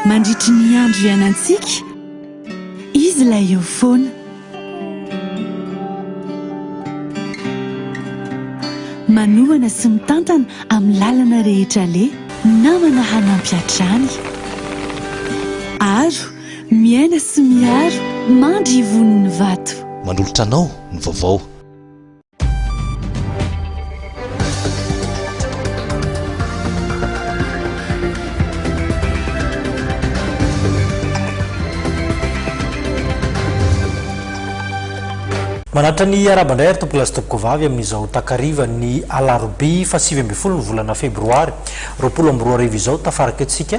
mandritry ny andro ianantsika izy ilay eo foana manohana sy mitantana amin'ny lalana rehetra le namana hanampiatrany aro miaina sy miaro mandry ivoniny vato mandolotra anao ny vaovao manatra ny arabandray ary tompolasy toboko vavy amin'izao takariva ny alarobia fa 7 ny volana febroary 24 izao tafaraka etsika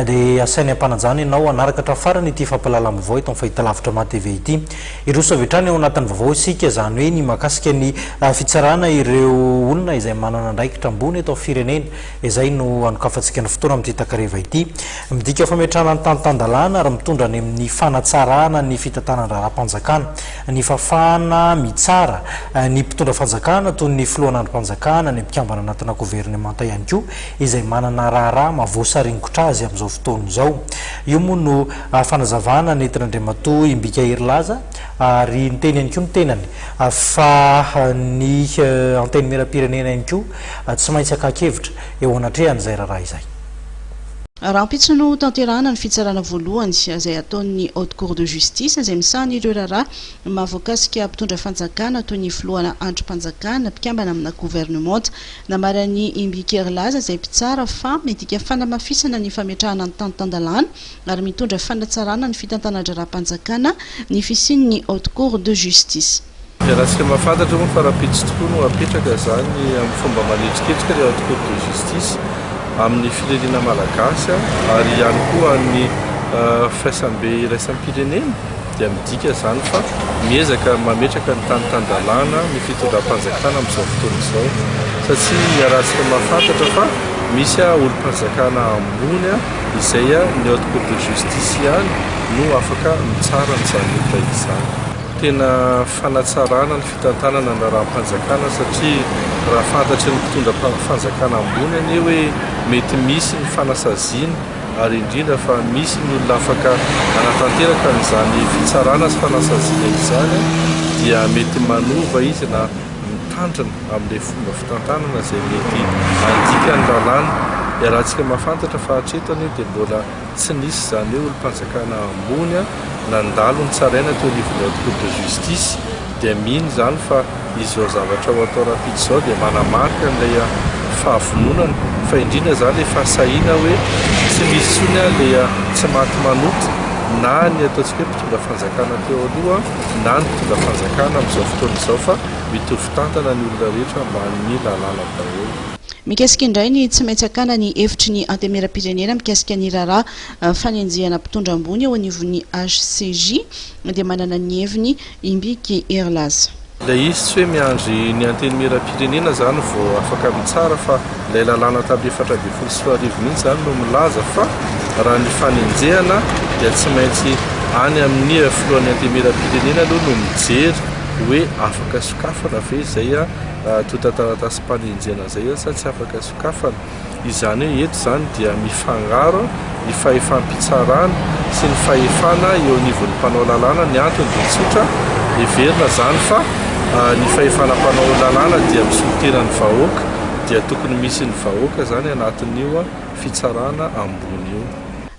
dia asainy ampananjana ianao anaraka hatrafarany ity fampalala amin'ny vaovao itony fahitalavitra matv ity ireo savetrany ao anatin'ny vaovao isika zany hoe ny mahakasika ny fitsarana ireo olona izay manana andraikitra ambony eto firenena izay no anokafantsika ny fotoana amin'ity takariva ity midika fametrahana ny tanitandalana ary mitondra any amin'ny fanatsarana ny fitantanana raharam-panjakana ny fafana mitsara ny mpitondra fanjakana toy ny filohan'androm-panjakana ny mpikambana anatina gouvernemanta ihany koa izay manana raharaha mavoasaringotra azy amin'izao fotoana izao io moa no fanazavana ny etin'andriamatoa imbika herilaza ary ny teny ihany koa ny tenany fa ny anteny mera-pirenena ihany koa tsy maintsy akakevitra eo anatrehany izay raharaha izay raha mpitsino tanterahana ny fitsarana voalohany izay ataon'ny haute cour de justice izay misahana ireo raharaha mahavoakasika mpitondra fanjakana toy ny filohana androm-panjakana mpikambana amina gouvernemanta namarany imbikerilaza izay mpitsara fa midika fanamafisana ny fametrahana ny tanitandalana ary mitondra fanatsarana ny fitantanandraraha-panjakana ny fisian'ny haute cour de justice rahatsika mahafantatra moa fa raha pitsy tokoa no apetraka zany amin'ny fomba manetsiketsika le haute cour de justice amin'ny firenena malagasy ary ihany koa ny firaisambe iraisampirenena dia midika zany fa miezaka mametraka ny tanitandalana ny fitondram-panjakana amin'izao fotoana izao satria rahatsika mahafantatra fa misy olo-panjakana ambony izay ny haute cour de justice ihany no afaka mitsara nyzany olona izany tena fanatsarana ny fitantanana na raha-panjakana satria raha fantatry ny mpitondra fanjakana ambony ane hoe mety misy ny fanasaziana ary indrindra fa misy ny olona afaka anatanteraka n'izany fitsarana sy fanasaziana izany dia mety manova izy na mitandrina amin'ilay fomba fitantanana izay mety andika ny lalàna rahatsika mahafantatra fa hatretany dia mbola tsy nisy zany hoe olo-panjakana ambony nandalo ny tsaraina teo anivon'ny haute cour de justice dia mino zany fa izy ao zavatra ho atao rapitsy izao dia manamarika n'ilay fahavononana fa indrindra zany le fahasahiana hoe tsy misy tsony le tsy maty manoty na ny ataontsika hoe mpitondra fanjakana teo aloha na ny mpitondra fanjakana amin'izao fotoana izao fa mitovy tantana ny olona rehetra mba ny lalàna daholo mikasika indray ny tsy maintsy akana ny hevitry ny antemera-pirenena mikasika ny raharaha fanenjehana mpitondra ambony eo anivon'ny HCJ dia manana ny heviny imbiky herlaza ilay izy tsy hoe miandry ny antenimera-pirenena zany vao afaka mitsara fa ilay lalàna tamin'ny 7 mihitsy zany no milaza fa raha ny fanenjehana dia tsy maintsy any amin'ny filohan'ny antemera-pirenena aloha no mijery hoe afaka sokafana ve izay totataratasy mpanenjehana zay sa tsy afaka sokafana izany hoe eto zany dia mifangaro ny fahefampitsarana sy ny fahefana eo anivon'ny mpanao lalàna ny antony dia tsotra everina zany fa ny fahefana mpanao lalàna dia misolteran'ny vahoaka dia tokony misy ny vahoaka zany anatin'io fitsarana ambony io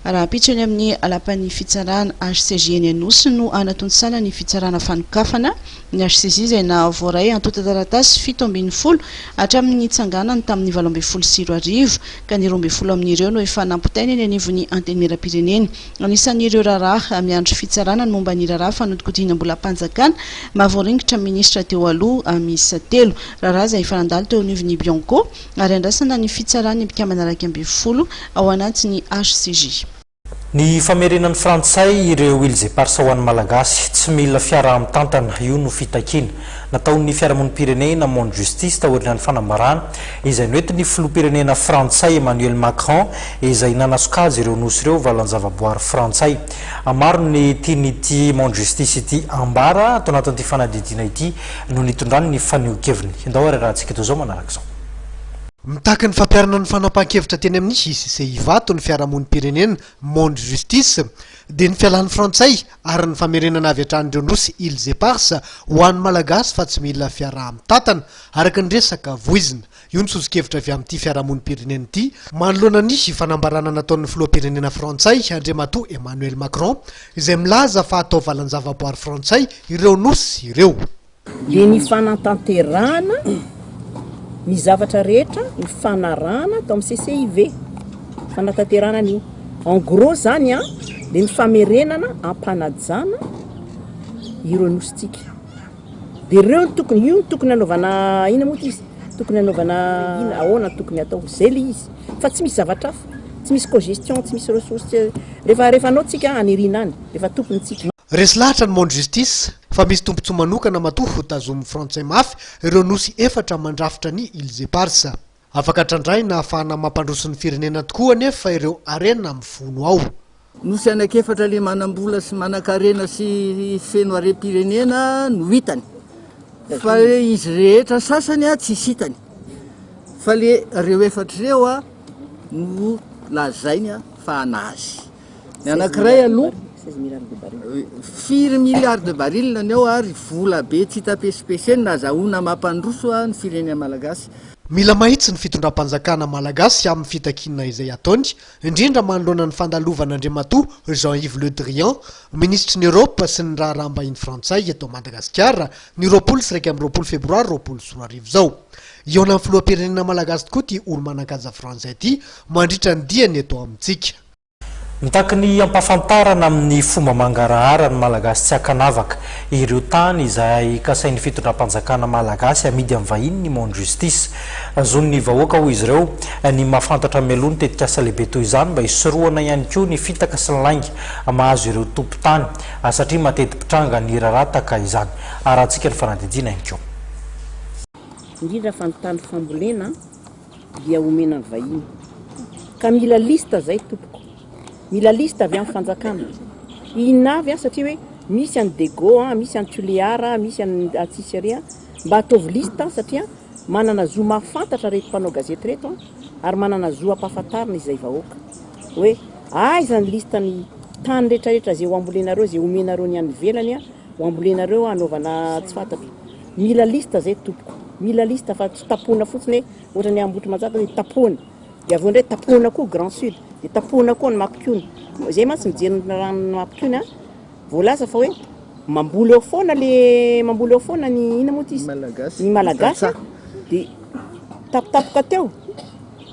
raha apitrany amin'ny alapan'ny fitsarana HCJ ny anosy no anatonsana ny fitsarana fanokafana ny HCJ izay na voaray antotantaratasy 7 hatramin'ny tsanganany tamin'ny 7 ka ny 12 amin'ireo no efa nampitainy ny anivon'ny antenimera-pirenena anisan'ireo raharaha miandry fitsarana ny momba ny raharaha fanodikodiana mbola mpanjakana mahavoaringitra ministra teo aloha miisa 3 raharaha izay efa nandalo teo anivon'ny Bianco ary andrasana ny fitsarana ny mpikambana 12 ao anatin'ny HCJ ny famerenan'ny frantsay ireo ilzeparsa ho an'ny malagasy tsy mila fiara mitantana io no fitakiana nataon'ny fiarahamonim-pirenena monde justice taorian'ny fanambarana izay noentiny filoha-pirenena frantsay Emmanuel Macron izay nanasokazy ireo nosy ireo valanjavaboary frantsay maro ny tianyity monde justice ity ambara atao anatin'ity fanadidina ity no nitondrany ny faneokeviny indao ary rahantsika eto zao manaraka izao Mitaka ny fampiarana ny fanapahan-kevitra teny amin'ny izay ivato ny fiarahamonim-pirenena Monde Justice dia ny fialan'ny Frantsay ary ny famerenana avy hatrany Nosy Îles Éparses ho an'ny malagasy fa tsy mila fiaraha-mitantana araka ny resaka voizina. Io ny sosokevitra avy amin'ity fiarahamonim-pirenena ity manoloana ny fanambarana nataon'ny filoham-pirenena Frantsay Andriamatoa Emmanuel Macron izay milaza fa atao valan-javaboary Frantsay ireo nosy ireo. Dia ny fanantanterahana ny zavatra rehetra ny fanarahana atao amin'ny CCIV fanatanterahana an'io en gros zany a dia ny famerenana ampanajana ireo nositsika dia ireo tokony io tokony anaovana ina moa izy tokony anaovana ahoana tokony atao zay le izy fa tsy misy zavatra hafa tsy misy cogestion tsy misy ressources rehefa anao tsika anirina any rehefa tompony tsika. Resy lahatra ny Monde Justice fa misy tompontsoa manokana matoa ho tazomin'ny Frantsay mafy ireo nosy efatra mandrafitra ny Îles Éparses. Afaka trandraina ahafahana mampandroso ny firenena tokoa anefa ireo arena mifono ao. Nosy anakefatra le manambola sy manan-karena sy feno are-pirenena no hitany fa izy rehetra sasany a tsy hitany fa le reo efatra reo a no lazainy a fa anazy ny anankiray aloha 4 milliards de baril ny ao ary vola be tsy hitapesipeseny na zahoana mampandroso ny firenena malagasy. Mila mahitsy ny fitondram-panjakana malagasy amin'ny fitakinana izay ataony indrindra manoloana ny fandalovan'Andriamatoa Jean-Yves Le Drian, ministry ny Europe sy ny raharaham-bahiny Frantsay eto Madagasikara ny 29 febroary 2024 zao. Eo amin'ny filoham-pirenena malagasy tokoa ty olo manan-kaja Frantsay ty mandritra ny diany eto amintsika. Mitaky ny ampafantarana amin'ny fomba mangarahara ny malagasy tsy akanavaka ireo tany izay kasain'ny fitondram-panjakana malagasy amidy amin'ny vahiny ny Monde Justice azon'ny vahoaka ho izy ireo ny mahafantatra melony tetikasa lehibe toy izany mba hisoroana ihany koa ny fitaka sy ny lainga mahazo ireo tompo tany satria mateti-pitranga ny rarataka izany arahantsika ny fanadidina ihany koa. Indrindra fa ny tany fambolena dia omena ny vahiny ka mila lista zay tompoko mila lista avy amin'ny fanjakana inavy satria hoe misy any Dego misy any Tuléar misy any Atsiseria mba ataovy lista satria manana zo mahafantatra reto mpanao gazety reto ary manana zo ampahafantarina izay vahoaka hoe aiza ny lista ny tany rehetrarehetra zay ho ambolenareo zay omenareo ny any velany ho ambolenareo anaovana tsy fantatra mila lista zay tompoko mila lista fa tsy tapoana fotsiny hoe ohatra ny Ambotry Manjaka hoe tapoana dia avy ndray tapoana koa Grand Sud dia tapoana koa ny Mampikony zay mantsy mijery ny rano Mampikony voalaza fa hoe mamboly eo foana ny ina moa izy ny malagasy dia tapotapoka teo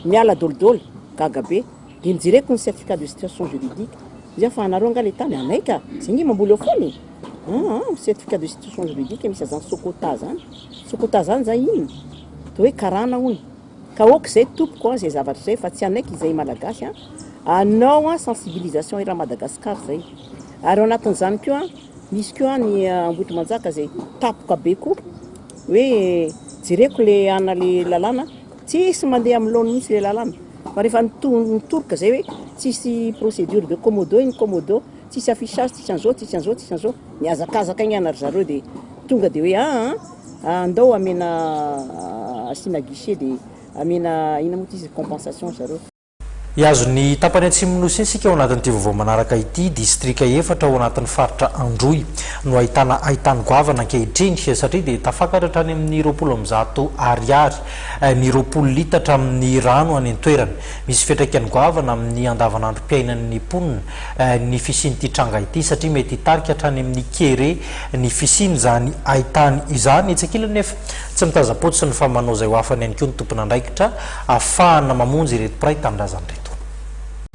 miala dolidoly gaga be dia mijereko ny certificat de situation juridique zay fa anareo anga le tany anaika zay ngy mamboly eo foana certificat de situation juridique misy azany sokota zany zay ino to hoe karana hony ka ok zay tompoko zay zavatra zay fa tsy anaiky izay malagasy anao sensibilisation ira Madagasikara zay ary ao anatin'izany koa misy koa ny Ambotry Manjaka zay tapoka be koa hoe jereko le ana le lalàna tsisy mandeha amin'ny laony mihitsy le lalàna fa rehefa nitoroka zay hoe tsisy procédure de commodo tsisy affichage tsisy an'izao miazakazaka igny ana ry zareo dia tonga dia hoe andao amena asina guichet dia amena ina moa izy compensation zareo. Iazo ny tapany Atsimonosy isika ao anatin'ity vaovao manaraka ity distrika efatra ao anatin'ny faritra Androy no ahitana goavana ankehitriny satria dia tafakatra hatrany amin'ny 20 ariary ny 20 litatra amin'ny rano any an-toerana misy fiantraikany goavana amin'ny andavanandrom-piainan'ny mponina ny fisian'ity tranga ity satria mety hitarika hatrany amin'ny kere ny fisiany zany ahitany izany etsakilany nefa tsy mitazapotsy ny famanao zay ho afany ihany koa ny tompon'andraikitra ahafahana mamonjy ireto piray tanindrazany reto.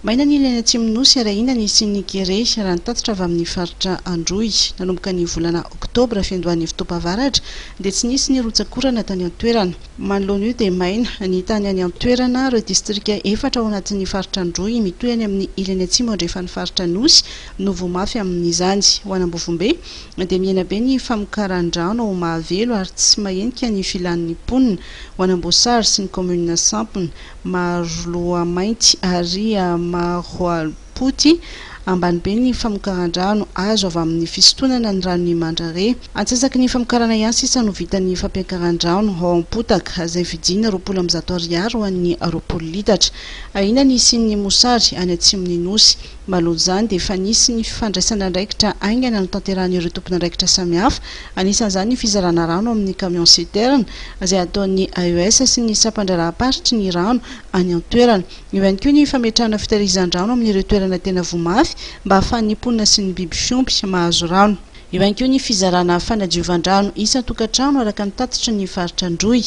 Maina ny ilany Atsimonosy arahina ny isin'ny kere raha nitatitra avy amin'ny faritra Androy nanomboka ny volana Oktobra fiandohan'ny fotoam-pahavaratra dia tsy nisy ny rotsakorana tany an-toerana manoloana io dia maina ny tany any an-toerana ireo distrika efatra ao anatin'ny faritra Androy mitohy any amin'ny ilany atsimo andrefa ny faritra Nosy no voamafy amin'izany ho an'Ambovombe dia miaina be ny famokaran-drano ao Mahavelo ary tsy mahenika ny filan'ny mponina ho an'Amboasary sy ny commune Sampona Maroloamainty ary Maroalpoty ambany be ny famokaran-drano azo avy amin'ny fisotonana ny ranony mandrare. Antsasaky ny famokarana ihany sisa no vitan'ny fampiakaran-drano ao am-potaka izay vidina 200 ariary ho an'ny 20 litatra. Ahina ny isin'ny mosary any atsimon'ny nosy. Malohany izany dia efa nisy ny fifandraisana andraikitra aingana no tanteran'ireo tompon'andraikitra samihafa. Anisan'izany ny fizarana rano amin'ny camion citerne izay ataon'ny AES sy ny sampandraraparitry ny rano any an-toerana. Io ihany koa ny fametrahana fitahirizan-drano amin'ireo toerana tena voamafy mba ahafahan'ny mponina sy ny biby fiompy mahazo rano. Io ihany koa ny fizarana fanadiovan-drano isan-tokantrano araka ny tatitra ny faritra Androy.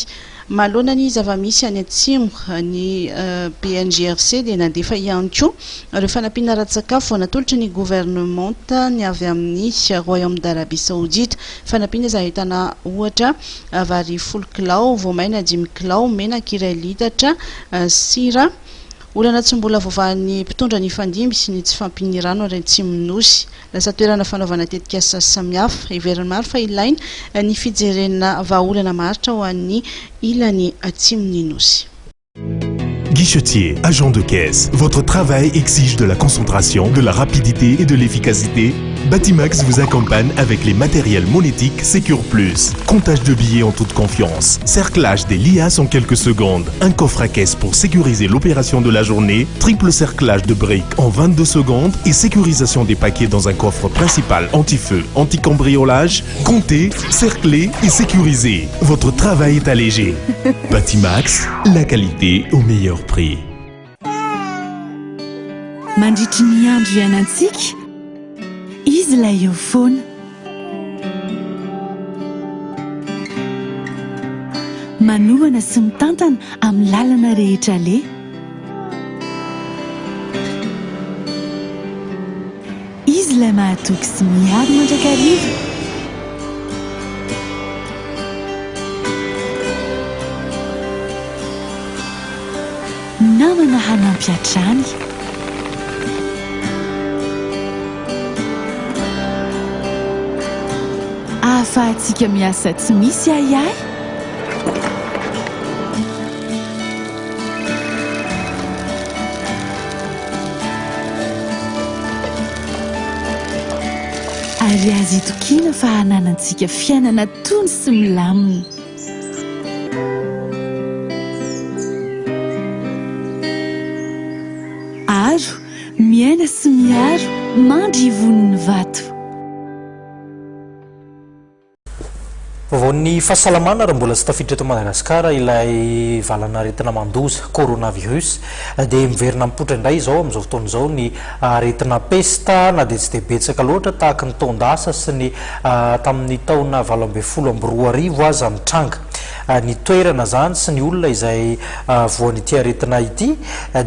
Mahalona ny zava-misy any atsimo ny PNGRC dia nandefa ihany koa ireo fanampiana ratsakafo natolotra ny gouvernemanta ny avy amin'ny Royaume d'Arabie Saoudite. Fanampiana izay ahitana ohatra vary 10 kilao, voamaina 10 kilao, menaka 1 litatra, sira. Olana tsy mbola voavahan'ny mpitondra ny fandimby sy ny tsy fampiny rano ary atsimon'ny nosy. Lasa toerana fanaovana tetika asa samihafa. Heveriny maro fa ilaina ny fijerena vahaolana maritra ho an'ny ilany atsimon'ny nosy. Guichetier, agent de caisse, votre travail exige de la concentration, de la rapidité et de l'efficacité. Batimax vous accompagne avec les matériels monétiques Secure Plus. Comptage de billets en toute confiance. Cerclage des liasses en quelques secondes. Un coffre à caisse pour sécuriser l'opération de la journée. Triple cerclage de briques en 22 secondes. Et sécurisation des paquets dans un coffre principal anti-feu, anti-cambriolage. Comptez, cerclez et sécurisez. Votre travail est allégé. Batimax, la qualité au meilleur prix. Mandritry ny andro ianantsika izy lay eo foana manohana sy mitantana amin'ny lalana rehetra le izy lay mahatoky sy miaro mandrakariva namana hanampy hatrany ahafahantsika miasa tsy misy ahiahy ary azy itokiana fa hananantsika fiainana tony sy milamina aro miaina sy miaro mandry ivoniny vato vaovao ny fahasalamana raha mbola tsy tafiditra eto Madagasikara ilay valana aretina mandoza coronavirus dia miverina mipoitra indray izao amin'izao fotoana izao ny aretina pesta na dia tsy dia betsaka loatra tahaka ny taondasa sy ny tamin'ny taona 2024 aza mitranga ny toerana zany sy ny olona izay voan'ity aretina ity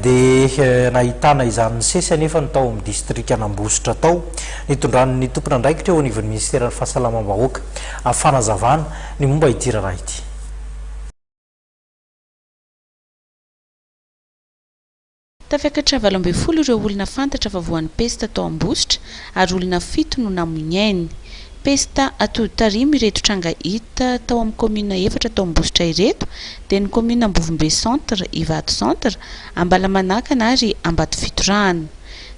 dia nahitana izany sesy anefa ny tao amin'ny distrika Anambositra tao nitondran'ny tompona andraikitra eo anivon'ny ministera ny fahasalamam-bahoaka fanazavana ny momba ity raharaha ity. Tafiakatra 20 ireo olona fantatra fa voan'ny pesta tao Ambositra ary olona 7 no namoy. Pesta atody tarimy ireto tranga hita tao amin'ny commune 4 tao Ambositra ireto dia ny commune Ambovombe centre, Ivato centre, Ambalamanakana ary Ambatofitorahana.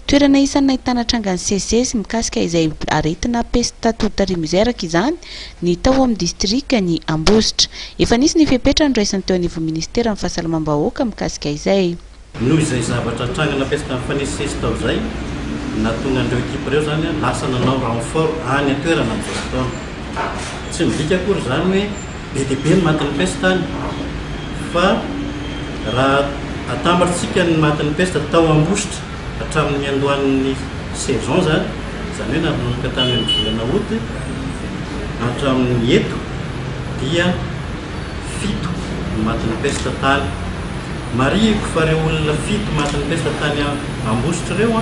Toerana isan'ny ahitana trangany sesesy mikasika izay aretina pesta atody tarimy izay araka izany ny tao amin'ny distrika ny Ambositra. Efa nisy ny fepetra niraisan'ny teo anivon'ny ministera ny fahasalamam-bahoaka mikasika izay. Noho izay zavatra trangana pesta mifanesisesy tao izay natonga andreo ekipa ireo zany lasa nanao renfort any atoerana amin'izao fotoana. Tsy midika akory zany hoe be dia be ny matin'ny pesta any fa raha atambatritsika ny matin'ny pesta tao Ambositra hatramin'ny andohan'ny saison zany hoe nanomboka tany amin'ny volana août hatramin'ny eto dia 7 ny matin'ny pesta tany. Mariako fa ireo olona 7 matin'ny pesta tany Ambositra ireo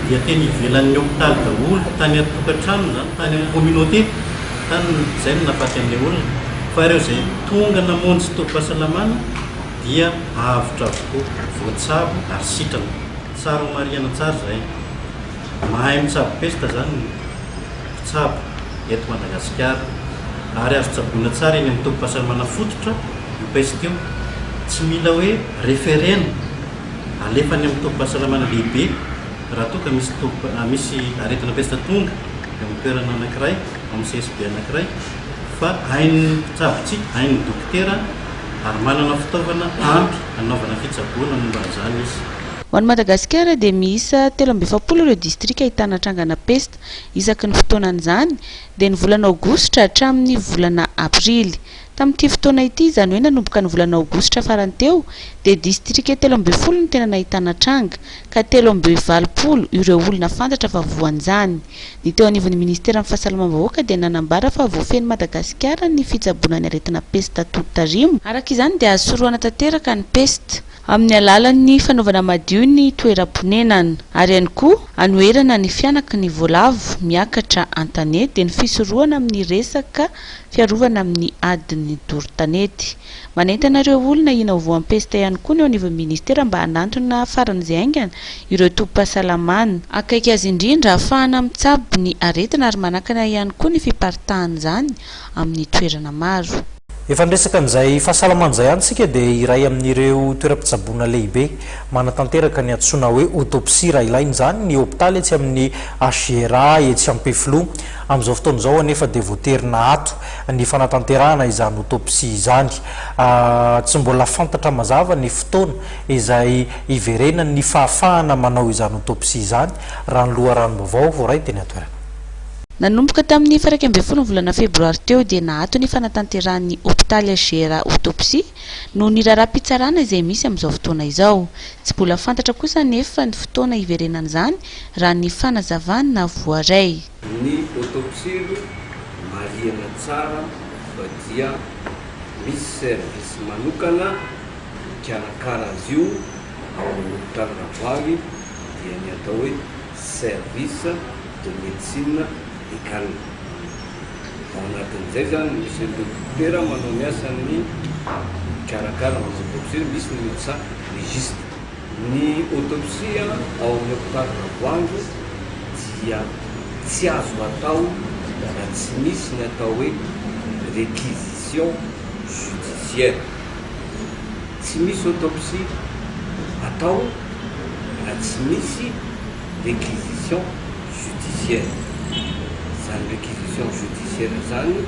dia teny ivelan'ny hôpitaly daholo tany atokantrano zany tany communauté tany izay no nafaty amin'ilay olona fa ireo izay tonga namonjy sy tobim-pahasalamana dia avotra avokoa voatsabo ary sitrana tsara mariana tsara izay mahay mitsabo pesta zany mitsabo eto Madagasikara ary azo tsaboina tsara eny amin'ny tobim-pahasalamana fototra io pesta io tsy mila hoe referena alefany amin'ny tobim-pahasalamana lehibe raha toa ka misy aretina pesta tonga amin'ny toerana anankiray amin'ny CSB anankiray fa hainy mpitsabotsy hainy dokotera ary manana fitaovana ampy anaovana fitsaboana momba an'izany izy. Ho an'i Madagasikara dia miisa 7 ireo distrika ahitana trangana pesta isaky ny fotoanan'izany dia ny volana aogositra hatramin'ny volana aprily. Tamin'ity fotoana ity izany hoe nanomboka ny volana aogositra farany teo dia distrika 13 no tena nahitana tranga ka 320 ireo olona fantatra fa voan'izany. Ny teo anivon'ny ministera amin'ny fahasalamam-bahoaka dia nanambara fa voafeny Madagasikara ny fitsaboana ny aretina pesta toto-tarimo. Araka izany dia azo soroana tanteraka ny pesta amin'ny alalan'ny fanaovana madio ny toeram-ponenana ary ihany koa anoherana ny fianaky ny voalavo miakatra an-tanety dia ny fisorohana amin'ny resaka fiarovana amin'ny adiny doro-tanety. Manentana ireo olona ina ho voan'ny pesta ihany koa ny eo anivon'ny ministera mba hanantona faran'izay aingana ireo tompom-pahasalamana akaiky azy indrindra ahafahana mitsabo ny aretina ary manakana ihany koa ny fiparitahan'izany amin'ny toerana maro. Efa ndresaka an'izay fahasalaman'izay ihany sika dia iray amin'ireo toeram-pitsaboana lehibe manatanteraka ny antsoina hoe autopsie raha ilainy izany ny hôpitaly etsy amin'ny HGRA etsy Ampefilo. Amin'izao fotoana izao anefa dia voaterina ato ny fanatanterahana izany autopsie izany. Tsy mbola fantatra mazava ny fotoana izay iverena ny fahafahana manao izany autopsie izany raha ny loharanom-baovao voaray teny atoerana. Nanomboka tamin'ny 21 volana febroary teo dia nahato ny fanatanteran'ny hôpitaly HGRA autopsie no ny raharaham-pitsarana izay misy amin'izao fotoana izao. Tsy mbola fantatra kosa nefa ny fotoana iverenan'izany raha ny fanazavana na voaray. Ny autopsie marihana tsara fa dia misy service manokana mikarakara azy io ao amin'ny hôpitaly Ravoagy dia ny atao hoe service de médecine légale. Ao anatin'izay zany misy dokotera manao ny asany mikarakara amin'ny autopsie, misy ny médecin légiste. Ny autopsie ao amin'ny hôpitaly Ravoagy dia tsy azo atao raha tsy misy ny atao hoe réquisition judiciaire. Tsy misy autopsie atao raha tsy misy réquisition judiciaire. Zany réquisition judiciaire zany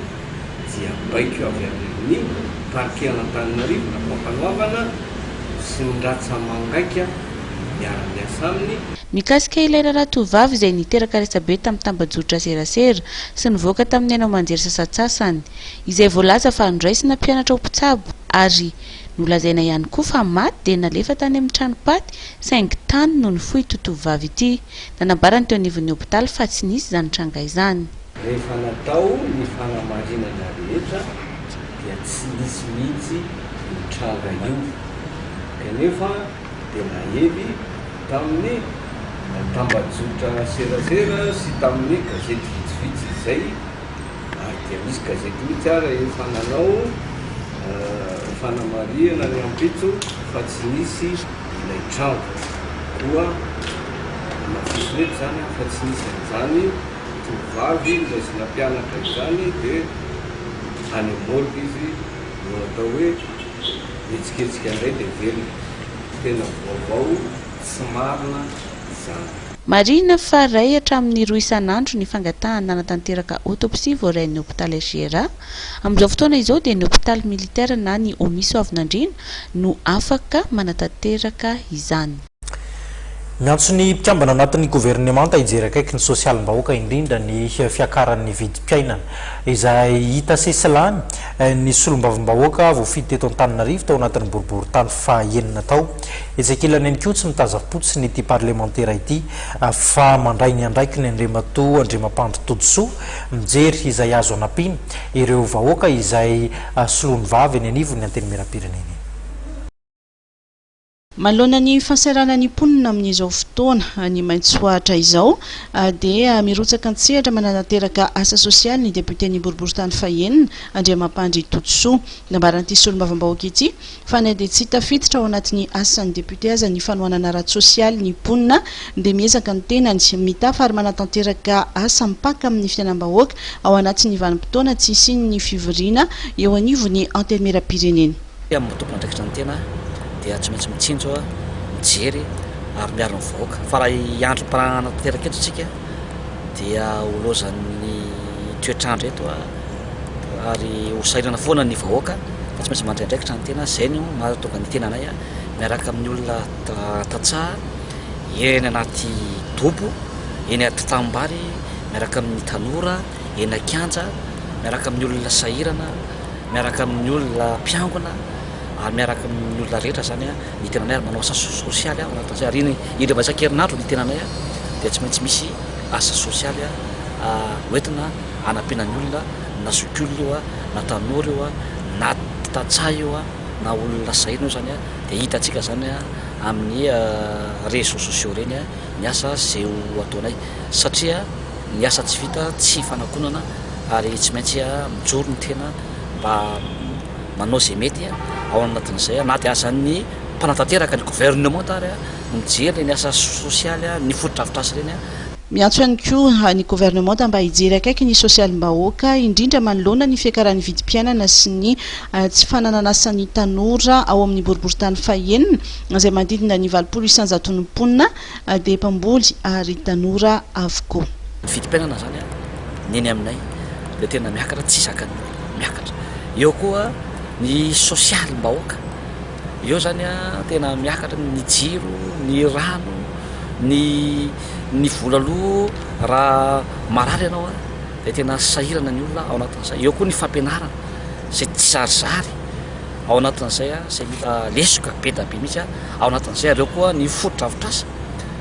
dia baiko avy amin'ny parquet Antananarivo na Ampanoavana sy ny ratsa mangaika miara-miasa aminy. Mikasika ilay ratovavy izay niteraka resabe tamin'ny tambajotra serasera sy nivoaka tamin'ny haino manjery sasatsasany izay voalaza fa andraisina mpianatra ho mpitsabo ary nolazaina ihany koa fa maty dia nalefa tany amin'ny tranopaty saingy tany no ny fohy totovavy ity. Nanambarany teo anivon'ny hôpitaly fa tsy nisy izany tranga izany. Rehefa natao ny fanamarinana rehetra dia tsy nisy mihitsy ny tranga io kanefa dia nahely tamin'ny tambajotra serasera sy tamin'ny gazety vitsivitsy izay ary dia misy gazety mihitsy ara efa nanao fanamariana ny ampitso fa tsy nisy ilay trano koa mafisinety zany fa tsy nisy an'izany tovavy raisina mpianatra izany dia any morgue izy no atao hoe etsiketsika indray dia velona tena vaovao tsy marina izany. Marina fa ray hatramin'ny 2 isan'andro ny fangatahana nanatanteraka autopsie voarain'ny hôpitaly HGRA. Amin'izao fotoana izao dia ny hôpitaly militaire na ny Omiso Avinandrina no afaka manatanteraka izany. Miantso ny mpikambana anatin'ny gouvernemanta hijery akaiky ny sosialim-bahoaka indrindra ny fiakaran'ny vidim-piainana izay hita sesilany ny solombavim-bahoaka voafidy teto Antananarivo tao anatin'ny boribory-tany faha-enina tao. Ezekiel Neniko tsy mitaza-potsy ny ity parlementaire ity fa mandray ny andraiky ny Andriamatoa Andriamampandry Todsoa mijery izay azo anampiana ireo vahoaka izay solony vavy ny anivon'ny anteny miram-pirenena. Malona ny fahasairana ny mponina amin'izao fotoana ny maitsoahatra izao dia mirotsaka antsehatra mananateraka asa sosialy ny député-ny boribory-tany faha-enina Andriamampandry Todsoa. Nambaran'ity solombavambahoaka ity fa na dia tsy tafiditra ao anatin'ny asan'ny député aza ny fanohanana ratsy sosialy ny mponina dia miezaka ny tenany mitafa ary manatanteraka asa mipaka amin'ny fiainam-bahoaka ao anatin'ny vanim-potoana tsy isiany fivoriana eo anivon'ny anteny miram-pirenena. Dia tsy maintsy mitsinjo mijery ary miaro ny vahoaka fa raha iandro mparahana tanteraka eto tsika dia olozan'ny toetrandro eto ary hosairana foana ny vahoaka fa tsy maintsy mandraindraikitra ny tena zay no mahatonga ny tenanay miaraka amin'ny olona tatsaha eny anaty dobo eny atambary miaraka amin'ny tanora eny akanja miaraka amin'ny olona sahirana miaraka amin'ny olona mpiangona ary miaraka amin'ny olona rehetra zany ny tenanay ary manao asa sosialy anatin'izay ary iny indray mazakerinandro ny tenanay dia tsy maintsy misy asa sosialy hoentina anampiana ny olona na zokiolona io na tanora io na tatsaha io na olona sahirana io zany dia hitantsika zany amin'ny réseaux sociaux reny ny asa zay ho ataonay satria ny asa tsy vita tsy fanakonana ary tsy maintsy mijoro ny tena mba manao zay mety ao anatin'izay na dia azan'ny mpanatanteraka ny gouvernement tary mijery ny asa sosialy ny fotodrafitrasy reny miantso ihany koa ny gouvernement mba hijery akaiky ny sosialim-bahoaka indrindra manoloana ny fiakaran'ny vidim-piainana sy ny tsy fanananasan'ny tanora ao amin'ny boriboritany fahenina izay manodidina ny 20,100 dia mpamboly ary tanora avokoa ny vidim-piainana zany neny aminay dia tena miakatra tsy zakany miakatra eo koa ny sosialim-bahoaka eo zany tena miakatra ny jiro ny rano ny volaloha raha marary ianao dia tena sahirana ny olona ao anatin'izay eo koa ny fampianarana zay tsy zarizary ao anatin'izay zay mila lesoka be da be mihitsy ao anatin'izay areo koa ny fotodrafitrasa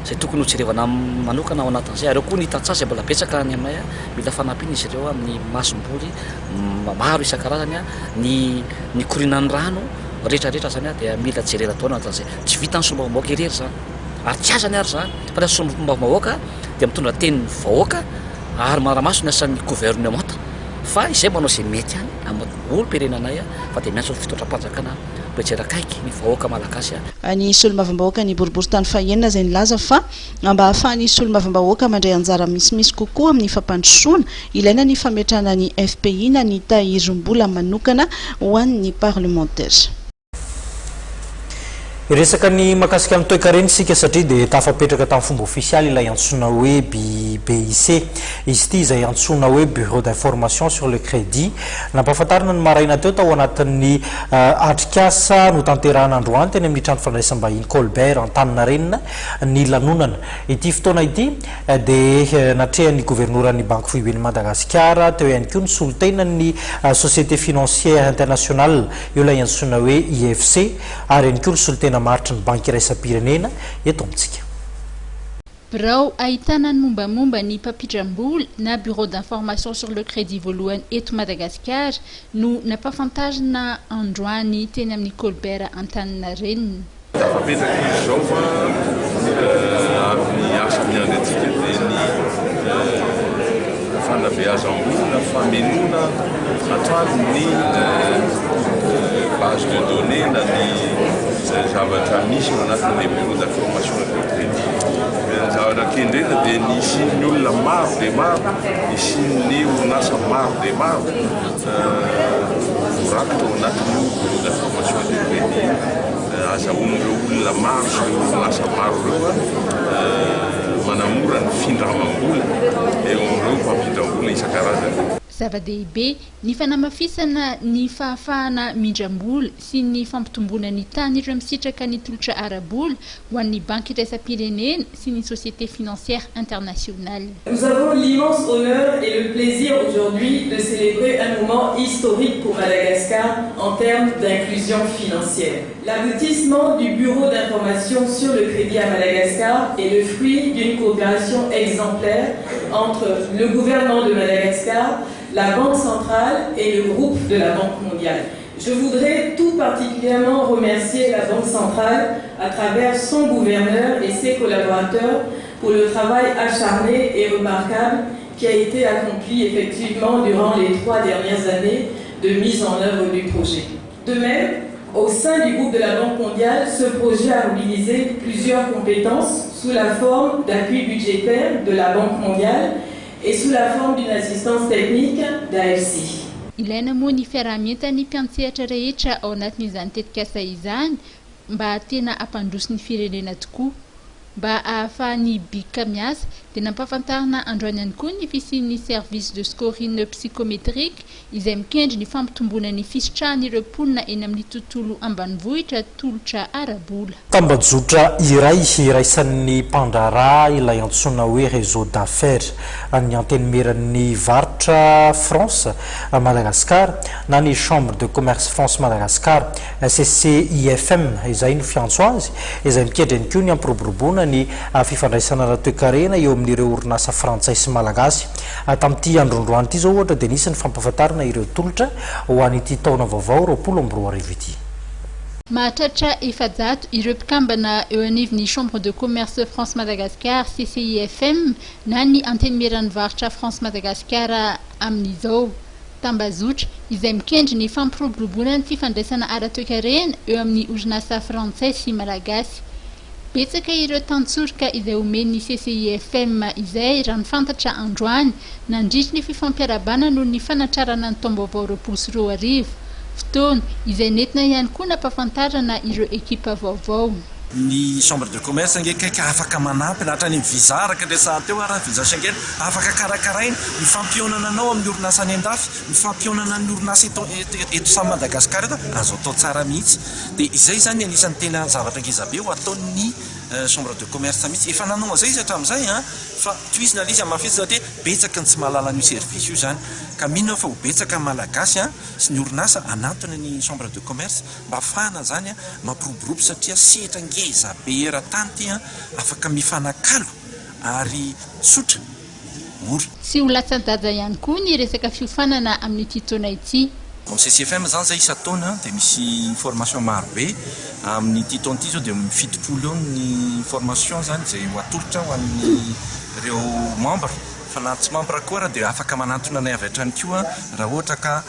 zay tokony hojerevana manokana ao anatin'izay areo koa ny tatsasa zay mbola betsaka ny aminay mila fanampiana izy ireo amin'ny masomboly maro isan-karazany ny korinan'ny rano rehetrarehetra zany dia mila jerena tao anatin'izay tsy vita ny sombavambahoaka irery zany ary tsy azany ary zany fa ny sombavambahoaka dia mitondra tenin'ny vahoaka ary maramaso ny asan'ny gouvernement fa izay manao zay mety any amin'ny olo-pirenanay fa dia miantso fitondram-panjakana mbejery akaiky ny vahoaka malagasy ny solomavambahoaka ny boriboritany fahenina izay nilaza fa mba ahafahan'ny solomavambahoaka mandray anjara misimisy kokoa amin'ny fampandrosoana ilaina ny fametrahana ny FPI na ny tahirizom-bola manokana ho an'ny parlementaire resaka ny makasika amin'ny toe-kareny sika satria dia tafapetraka tamin'ny fomba ofisialy ilay antsoina hoe BIC izy ity izay antsoina hoe bureau d'information sur le crédit nampahafantarina ny maraina teo tao anatin'ny atrikasa no tanterahana androany teny amin'ny trano fandraisam-bahiny Colbert Antaninarenina ny lanonana ity fotoana ity dia natrehan'ny gouvernoran'ny banque foiben'ny Madagasikara teo ihany koa ny solotenan'ny société financière internationale io ilay antsoina hoe IFC ary ihany koa ny solotena maritry ny banky iraisam-pirenena eto amintsika birao ahitana ny mombamomba ny mpapitram-bola na bureau d'information sur le crédit voalohany eto Madagasikara no nampahafantarina androany teny amin'ny Colbert Antaninarenina tafapetraka izy zao fa amin'ny asa miandratsika dia ny fanabeazam-bola famelona hatrany ny base de données na ny zavatra misy anatin'ilay bureau d'information de crédit zavatra kendrena dia ny isin'ny olona maro dia maro isin'ny orinasa maro dia maro vorakitra ao anatin'io bureau d'information de crédit azahoan'ireo olona maro sy ireo orinasa maro ireo manamora ny findramam-bola eo amin'ireo mpampindram-bola isan-karazany zava-dehibe ny fanamafisana ny fahafahana mindram-bola sy ny fampitomboana ny tany ireo misitraka ny tolotra ara-bola ho an'ny banky iraisam-pirenena sy ny société financière internationale. Nous avons l'immense honneur et le plaisir aujourd'hui de célébrer un moment historique pour Madagascar en termes d'inclusion financière. L'aboutissement du bureau d'information sur le crédit à Madagascar est le fruit d'une coopération exemplaire entre le gouvernement de Madagascar, la Banque centrale et le groupe de la Banque mondiale. Je voudrais tout particulièrement remercier la Banque centrale à travers son gouverneur et ses collaborateurs pour le travail acharné et remarquable qui a été accompli effectivement durant les 3 dernières années de mise en œuvre du projet. De même, au sein du groupe de la Banque mondiale, ce projet a mobilisé plusieurs compétences sous la forme d'appui budgétaire de la Banque mondiale et sous la forme d'une assistance technique d'AFC. Ilaina moa ny fiarahamienta ny mpiantsehatra rehetra ao anatin'izany tetikasa izany mba tena hampandroso ny firenena tokoa. mba ahafahany bika miasa dia nampahafantarana androany ihany koa ny fisian'ny service de scorine psychométrique izay mikendry ny fampitomboana ny fisitrahan'ireo mponina eny amin'ny tontolo ambanivohitra tolotra arabola. Tambajotra iray iraisan'ny mpandraraha ilay antsoina hoe réseau d'affaires ny antenimiran'ny varotra France Madagascar na ny chambre de commerce France Madagascar CCIFM izay no fiantso azy izay mikendry ihany koa ny ampiroboroboana ny fifandraisana ratoekarena eo amin'ireo orinasa frantsay sy malagasy. Tamin'ity androndroany ity zao ohatra dia nisy ny fampahafantarana ireo tolotra ho an'ity taona vaovao 2024 ity. Mahatratra efajato ireo mpikambana eo anivon'ny chambre de commerce France Madagascar CCIFM na ny antenimiran'ny varotra France Madagascar amin'izao tambazotra izay mikendry ny fampiroboroboana ny fifandraisana ara-toekarena eo amin'ny orinasa frantsay sy malagasy. Betsaka ireo tantsorika izay omen'ny CCIFM izay raha ny fantatra androany nandritra ny fifampiarabana noho ny fanatrarana ny taom-baovao 2024 fotoana izay nentina ihany koa nampahafantarana ireo ekipa vaovao. Ny chambre de commerce ngeka afaka manampy lahatra ny visa araka ndresahany teo araha visa Schengen afaka karakaraina ny fampionana anao amin'ny orinasa any andafy ny fampionana ny orinasa eto samy Madagasikara eto azo atao tsara mihitsy dia izay zany anisan'ny tena zavatra ngezabe ho ataon'ny chambre de commerce mihitsy efa nanao an'izay izy hatramin'izay fa toizina izy amafisy satria betsaka ny tsy mahalala ny service io zany ka mino fa ho betsaka malagasy sy ny orinasa anatony ny chambre de commerce mba afahana zany mampiroborobo satria sehatra ngeza be era-tany ty afaka mifanakalo ary sotra mora. Sy ho latsan-danja ihany koa ny resaka fiofanana amin'ity taona ity. Comme CCIFM zany zay isa-taona dia misy formation maro be amin'ity taona ity zao dia fitopolo eo ny formation zany zay ho atolotra ho amin'ny ireo membre fa na tsy membre koa dia afaka manantona anay avy hatrany koa raha ohatra ka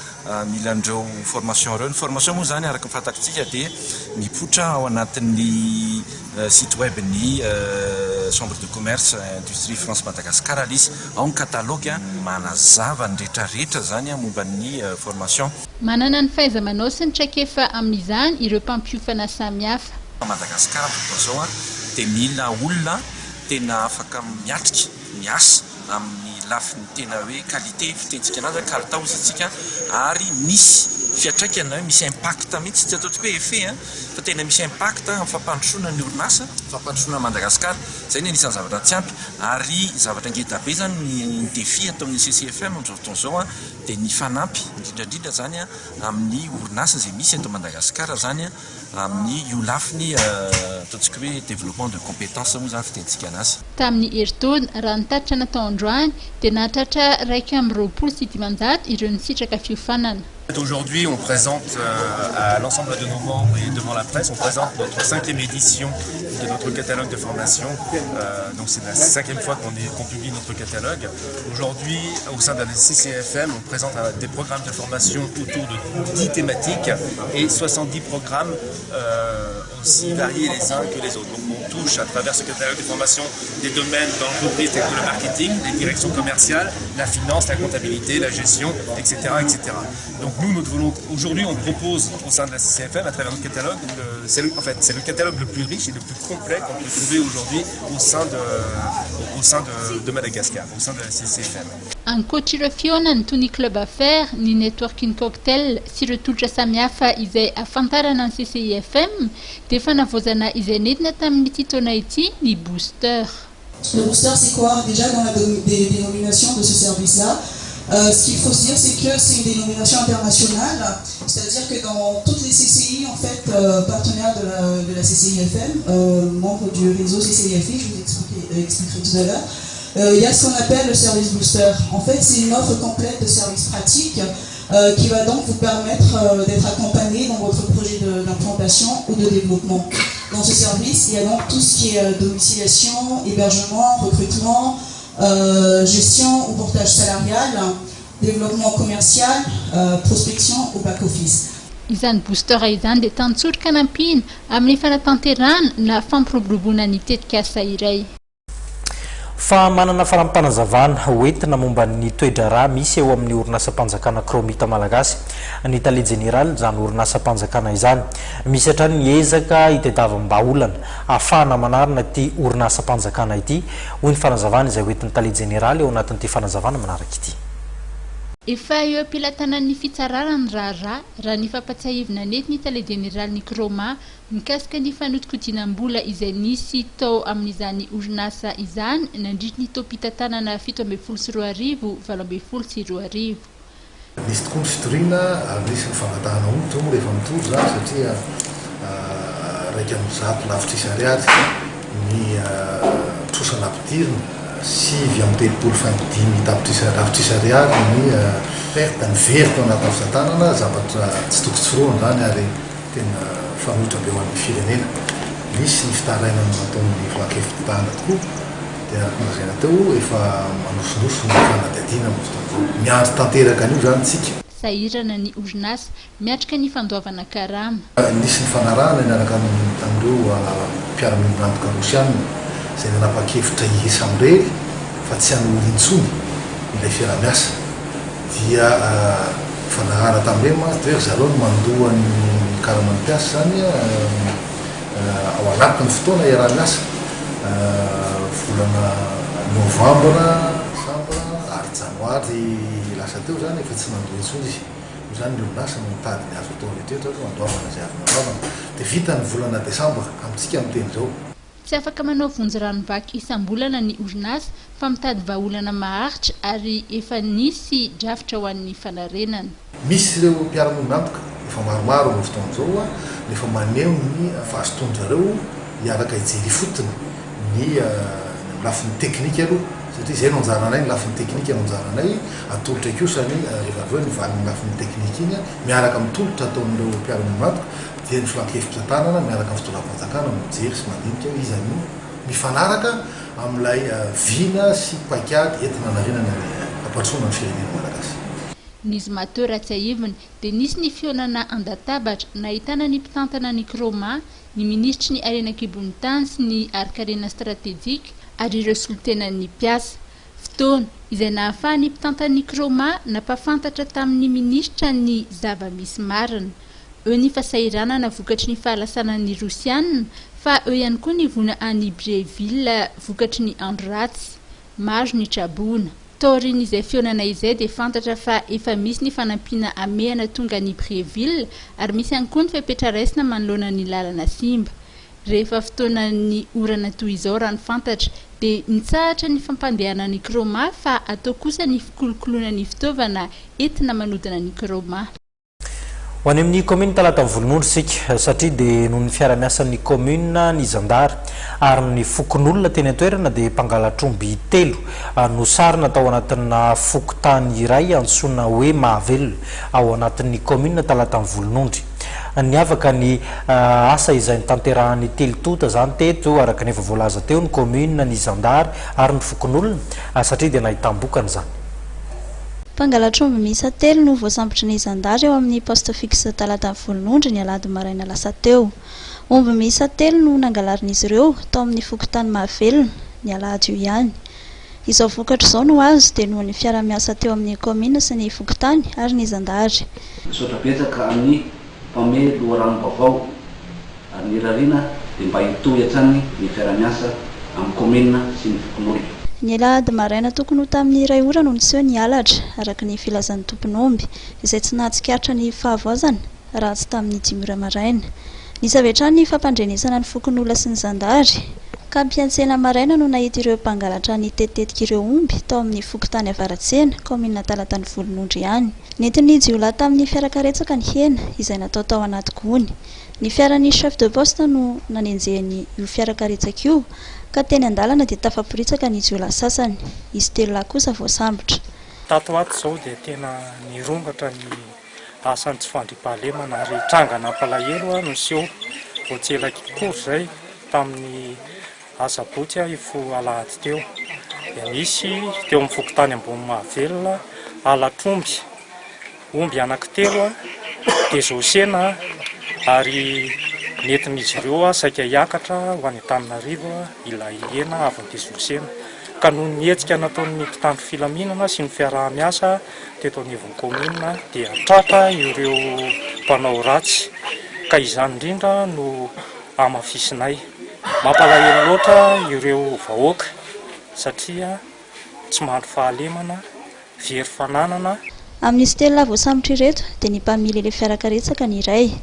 mila andreo formation ireo. Ny formation moa zany araka ny fantatritsika dia mipotra ao anatin'ny site web ny chambre de commerce industrie France Madagascar izy ao ny catalogue manazava ny rehetrarehetra zany momba ny formation. Manana ny fahaiza-manao sy ny traikefa amin'izany ireo mpampiofana samihafa. Madagascar zao dia mila olona tena afaka miatrika miasa amin'ny lafiny tena hoe qualité fitentsika anazy kalitao izy tsika ary misy fiatraikana hoe misy impact mihitsy tsy ataontsika hoe effet fa tena misy impact amin'ny fampandrosoana ny orinasa fampandrosoana Madagascar zay ny anisan'ny zavatra tsy ampy ary zavatra ngetabe zany ny défi ataon'ny CCIFM amin'izao fotoana zao dia ny fanampy indrindrandrindra zany amin'ny orinasa izay misy eto Madagascar zany amin'ny io lafiny ataontsika hoe développement de compétences moa zany fitentsika anazy. Tamin'ny herintaona raha nitatitra natao androany dia nahatratra 120 ireo nisitraka fiofanana. Aujourd'hui, on présente à l'ensemble de nos membres et devant la presse, on présente notre 5e édition de notre catalogue de formation. Donc c'est la 5e fois qu'on publie notre catalogue. Aujourd'hui, au sein de la CCIFM, on présente des programmes de formation autour de 10 thématiques et 70 programmes aussi variés les uns que les autres. Donc on touche à travers ce catalogue de formation des domaines dans l'entreprise tels que le marketing, les directions commerciales, la finance, la comptabilité, la gestion, etc. etc. Donc nous, notre volonté, aujourd'hui, on propose au sein de la CCIFM, à travers notre catalogue, c'est le catalogue le plus riche et le plus complet qu'on peut trouver aujourd'hui au sein de Madagascar, au sein de la CCIFM. Ankoatra ireo fionany toy ny club affaires, ny networking cocktail sy ireo tolotra samihafa izay ahafantarana ny CCIFM dia fanavozana izay nentina tamin'ity taona ity ny booster. Le booster, c'est quoi? Déjà, dans la dénomination de ce service-là, ce qu'il faut se dire, c'est que c'est une dénomination internationale, c'est-à-dire que dans toutes les CCI, en fait, partenaires de la CCIFM, membres du réseau CCIFI, je vous expliquerai tout à l'heure, il y a ce qu'on appelle le service booster. En fait, c'est une offre complète de services pratiques qui va donc vous permettre d'être accompagné dans votre projet d'implantation ou de développement. Dans ce service, il y a donc tout ce qui est domiciliation, hébergement, recrutement, gestion ou portage salarial, développement commercial, prospection ou back-office. Izany booster izany dia tantsorika nampina amin'ny fanatanterahana na fampiroboroboana ny tetikasa iray. fa manana farampanazavana hoentina momba ny toedra raha misy eo amin'ny orinasam-panjakana kromita malagasy ny tale général zany orinasam-panjakana izany misy hatrany ny ezaka itadiavam-baolana ahafahana manarina ty orinasam-panjakana ity hoy ny fanazavana izay hoentin'ny tale général eo anatin'ity fanazavana manaraka ity. Efa eo ampilatanan'ny fitsararany raha ny fampatsiahivina nety ny tale général ny Kroma mikasika ny fanotokodinam-bola izay nisy tao amin'izany orinasa izany nandritry ny tao-pitantanana 724 sy 20 nisy tokoa ny fitoriana ary nisy ny fangatahana onto rehefa mitory zany satria raika amin'ny zato lavitra isa ariary ny trosana ampidirina 5 amin'ny telopolo fanidimy lavitra isa ariary ny perte ny very tao anatin'ny fitantanana zavatra tsy tokony tsoroana zany ary tena fanohitra be ho an'ny firenena misy ny fitaraina nataon'ny vankefitana tokoa dia arakan'izay teo efa manosinoso ny fanadadiana miandry tanteraka an'io zany tsika sahirana ny orinasa miatrika ny fandoavana karama nisy ny fanarahana niaraka tamin'ireo mpiara-miombrantoka rosianina izay nanapa-kevitra ihisa amrely fa tsy hany olintsony ilay fiara-miasa dia fanarahana tamin'ireny mantsy hoe zareo no mandohan'ny karaman'mpiasa zany ao anatin'ny fotoana iara-miasa volana novambra sambra ary janoary lasa teo zany efa tsy mandoha intsony izy io zany ny orinasa no mitady ny azo atao rehetrrehetra mandoavana zay azo mandoavana dia vita ny volana desambra amintsika miteny zao tsy afaka manao vonjy ranovaky isam-bolana ny orinasa fa mitady vahaolana maharitra ary efa nisy drafitra ho an'ny fanarenana misy ireo mpiara-monantoka efa maromaro amin'ny fotoan'izao nefa maneho ny fahasotondrareo hiaraka ijery fotony ny lafin'ny teknika aloha satria zay no anjaranay ny lafin'ny teknika no anjaranay atolotra kosany rehefa avy eo ny valiny lafin'ny teknika iny miaraka mitolotra ataon'ireo mpiara-monantoka dia ny filan-kevitra tanana miaraka amin'ny fotoram-panjakana mijery sy mandinika izany mifanaraka amin'ilay vina sy paikady entina narenana ampatrona ny firenena malagasy. Ny zmateur Ratsiahivina dia nisy ny fionana andatabatra nahitana ny mpitantana ny Kroma, ny ministry ny arenakibon'ny tany sy ny arikarena stratégique ary ireo solotenan'ny mpiasa. Fotoana izay nahafahan'ny mpitantan'ny Kroma nampafantatra tamin'ny ministra ny zava-misy marina. Eo ny fahasahiranana vokatry ny fahalasanan'ny Rosianina fa eo ihany koa ny vona any Breville vokatry ny andro ratsy. Maro ny trabona. Taoriny izay fionana izay dia fantatra fa efa misy ny fanampiana amehana tonga ny Breville ary misy ihany koa ny fepetraraisina manoloana ny lalana simba. Rehefa fotoana ny orana toy izao raha ny fantatra dia nitsahatra ny fampandehana ny Kroma fa atao kosa ny fikolokoloana ny fitaovana entina manodina ny Kroma. Ho any amin'ny commune talata volonondro sika satria dia noho ny fiara-miasan'ny commune ny Zandary ary ny fokon'olona teny an-toerana dia mpangalatromby 3 nosarina tao anatina fokotany iray antsoina hoe Mahavelona ao anatin'ny commune talata volonondry. Niavaka ny asa izay nitanterahan'ny telotota zany teto araka ny efa voalaza teo ny commune ny Zandary ary ny fokon'olona satria dia nahitambokana zany. Mpangalatr-omby miisa 3 no voasambotry ny Zandary eo amin'ny poste fixe talata volonondry ny alady maraina lasa teo. Omby miisa 3 no nangalarin'izy ireo tao amin'ny fokotany Mahavelona ny alady io ihany. Izao vokatra izao no azo dia noho ny fiara-miasa teo amin'ny commune sy ny fokotany ary ny Zandary. Misaotra betsaka amin'ny mpamely loharano-baovao ary ny rarina dia mba hitohy hatrany ny fiara-miasa amin'ny commune sy ny fokon'olona. Ny alady maraina tokony ho tamin'ny iray ora no niseho ny alatra araka ny filazan'ny tompon'omby izay tsy nahatsikaritra ny fahavoazana raha tsy tamin'ny 5 ora maraina. Nisavetrany ny fampandrenesana ny fokon'olona sy ny Zandary ka mpiantsena maraina no nahita ireo mpangalatra ny tetitetika ireo omby tao amin'ny fokotany Avaratsena commune talatany volonondry ihany. Nentin'ny jiolahy tamin'ny fiarakaretsaka ny hena izay natao tao anaty gony. Ny fiaran'ny chef de poste no nanenjehany io fiarakaretsaka io ka teny an-dalana dia tafaporitsaka ny jiolahy sasany. Izy 3 lahy kosa voasambotra. Tato ato izao dia tena nirongatra ny asan'ny tsy fandriam-pahalemana ary trangana ampalahelo noseho voatselaky kory izay tamin'ny asabotsy ifo alahady teo. Dia misy teo amin'ny fokotany ambony Mahavelona alatr'omby, omby anankitelo dia zosena ary nentin'izy ireo saika hiakatra ho any Antananarivo ilay hena avy ny zosena ka noho ny hetsika nataon'ny mpitandro filaminana sy ny fiaraha-miasa teto anivon'ny komina dia tratra ireo mpanao ratsy ka izany indrindra no amafisinay mampalahelo loatra ireo vahoaka satria tsy mandro fahalemana very fananana. Amin'izy telo voasambotra ireto dia ny mpamily ilay fiarakaretsaka ny iray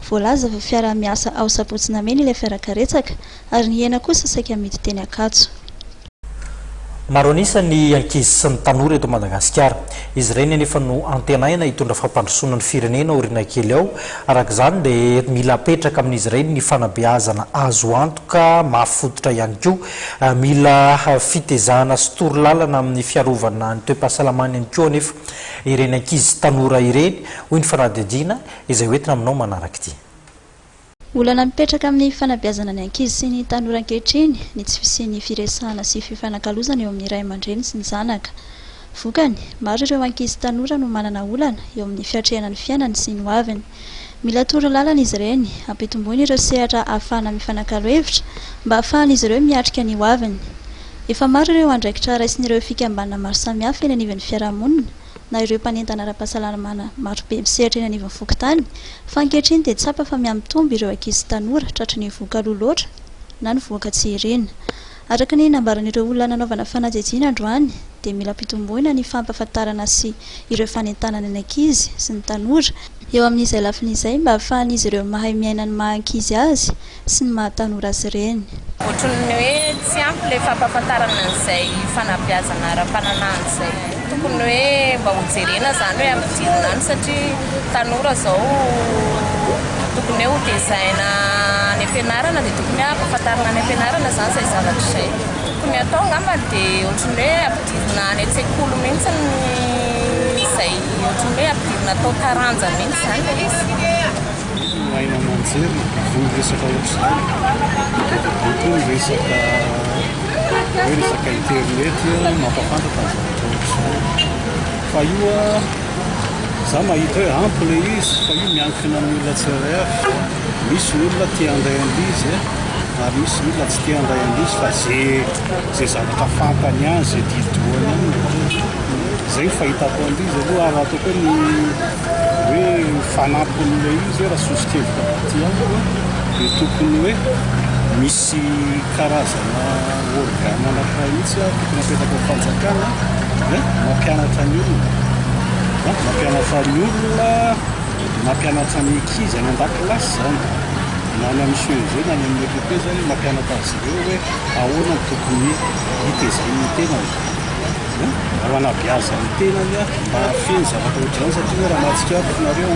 voalaza fa fiara-miasa ao sapotsina mena ilay fiarakaretsaka ary ny hena kosa saika mety teny akatso. Maro anisany ankizy sy ny tanora eto Madagasikara izy ireny anefa no antenaina hitondra fampandrosoana ny firenena orina kely ao araka izany dia mila apetraka amin'izy ireny ny fanabeazana azo antoka mahafototra ihany koa mila fitezahana sy torolalana amin'ny fiarovana ny toe-pahasalamana ihany koa anefa ireny ankizy tanora ireny hoy ny fanadihadiana izay hoentina aminao manaraka ity. Olana mipetraka amin'ny fanabeazana ny ankizy sy ny tanora ankehitriny ny tsy fisian'ny firesahana sy fifanakalozana eo amin'ny ray aman-dreny sy ny zanaka. Vokany, maro ireo ankizy tanora no manana olana eo amin'ny fiatrehana ny fiainany sy ny hoaviny. Mila torolalana izy ireny, ampitomboina ireo sehatra ahafahana mifanakalo-hevitra mba ahafahan'izy ireo miatrika ny hoaviny. Efa maro ireo andraikitra raisin'ireo fikambanana maro samihafa eny anivon'ny fiarahamonina na ireo mpanentana ara-pahasalamana maro be misehatra eny anivon'ny fokontany fa ankehitriny dia tsapa fa miamitombo ireo ankizy tanora tratra ny voaka-loha loatra na ny voaka tsy ireny. Araka ny nambaran'ireo olona nanaovana fanadihadiana androany dia mila ampitomboina ny fampahafantarana sy ireo fanentanana ny ankizy sy ny tanora eo amin'izay lafin'izay mba ahafahan'izy ireo mahay miaina ny maha-ankizy azy sy ny maha-tanora azy ireny. Ohatran'ny hoe tsy ampy ilay fampahafantarana an'izay fanabeazana ara-pananana izay tokony hoe mba hojerena izany hoe ampidirina any satria tanora izao tokony hoe hotezaina any ampianarana dia tokony hoe ampahafantarana any ampianarana izany izay zavatra izay tokony atao angamba dia ohatran'ny hoe ampidirina any an-tsekoly mihitsy izay ohatran'ny hoe ampidirina atao taranja mihitsy izany ilay izy. Aina manjery ny resaka ohatr'izany antony resaka hoe resaka internet mampafantatra ny zavatra ohatr'izany fa io za mahita hoe ampy ilay izy fa io miankina amin'ny olona tsirairay avy. Misy olona tia anday an'izy ary misy olona tsy tia anday an'izy fa zay zavatra fantany any zay didoany any zay fahitako an'izy aloha ary ataoko hoe fanampin'ilay izy raha sosokevitra ty any dia tokony hoe misy karazana organe anakahitsy tokony apetaka ny fanjakana mampianatra ny olona mampianatra ny olona mampianatra ny ankizy any an-dakilasy zany na ny amin'ny CEG na ny amin'ny EPP zany mampianatra azy ireo hoe ahoana ny tokony hitezainy tenany ao anabeaza ny tenany mba hafeny zavatra ohatr'izany satria raha mahatsikariko nareo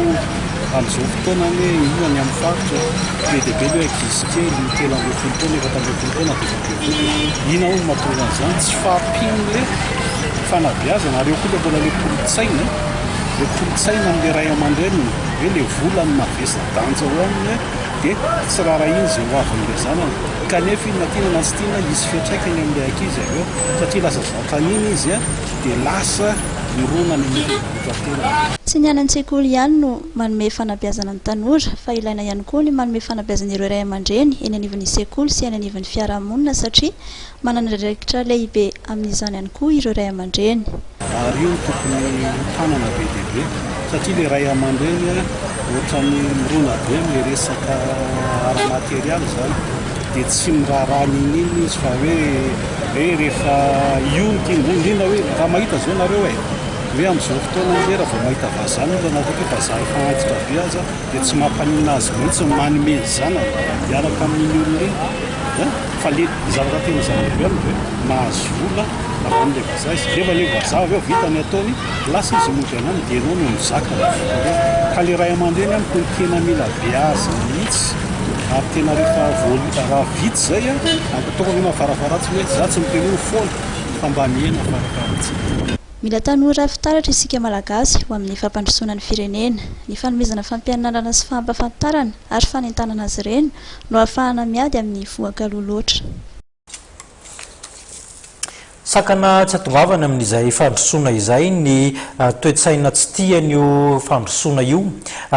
amin'izao fotoana hoe io any amin'ny faritra be dia be hoe ankizy kely telo ambin'ny folo taona efatra ambin'ny folo taona ina ho mahatonga an'izany tsy fahampian'le fanabeazana ary eo koa mbola le kolotsaina amin'ilay ray aman-dreniny hoe le volany mavesa-danja ho aminy dia tsy raharaha iny izay ho avin'ilay zanany kanefa iny na tiana na tsy tiana izy fiantraikany amin'ilay ankizy avy eo satria lasa vatan'iny izy dia lasa ironany mitratena. Tsy ny any an-tsekoly ihany no manome fanabeazana ny tanora fa ilaina ihany koa ny manome fanabeazana ireo ray aman-dreny eny anivon'ny sekoly sy eny anivon'ny fiarahamonina satria manana andraikitra lehibe amin'izany ihany koa ireo ray aman-dreny. Ary io tokony tanana be dia be satria ilay ray aman-dreny ohatran'ny mirona be amin'ilay resaka ara-materialy zany dia tsy miraharaha n'iny izy fa hoe rehefa io ny tingony indrindra hoe raha mahita zao nareo hoe amin'izao fotoana izay raha vao mahita vazana izy anaty hoe vazaha efa antitra be aza dia tsy mampanina azy mihitsy manome zanany miaraka amin'ny olona ireny fa le zavatra tena zava-be aminy hoe mahazo vola raha amin'ilay vazaha izy rehefa le vazaha avy eo vita ny ataony lasa izy mody anany dia ianao no mizaka ka le ray aman-dreny amiko ny tena mila beaza mihitsy ary tena rehefa raha vity zay ataoko hoe mahafarafaratsy hoe za tsy mitenoro foana fa mba miaina farafaratsy. Mila tanora fitaratra isika malagasy ho amin'ny fampandrosoana ny firenena ny fanomezana fampianarana sy fampahafantarana ary fanentanana azy ireny no ahafahana miady amin'ny voaka-loha loatra. sakana tsy atongavana amin'izay fandrosoana izay ny toetsaina tsy tian'io fandrosoana io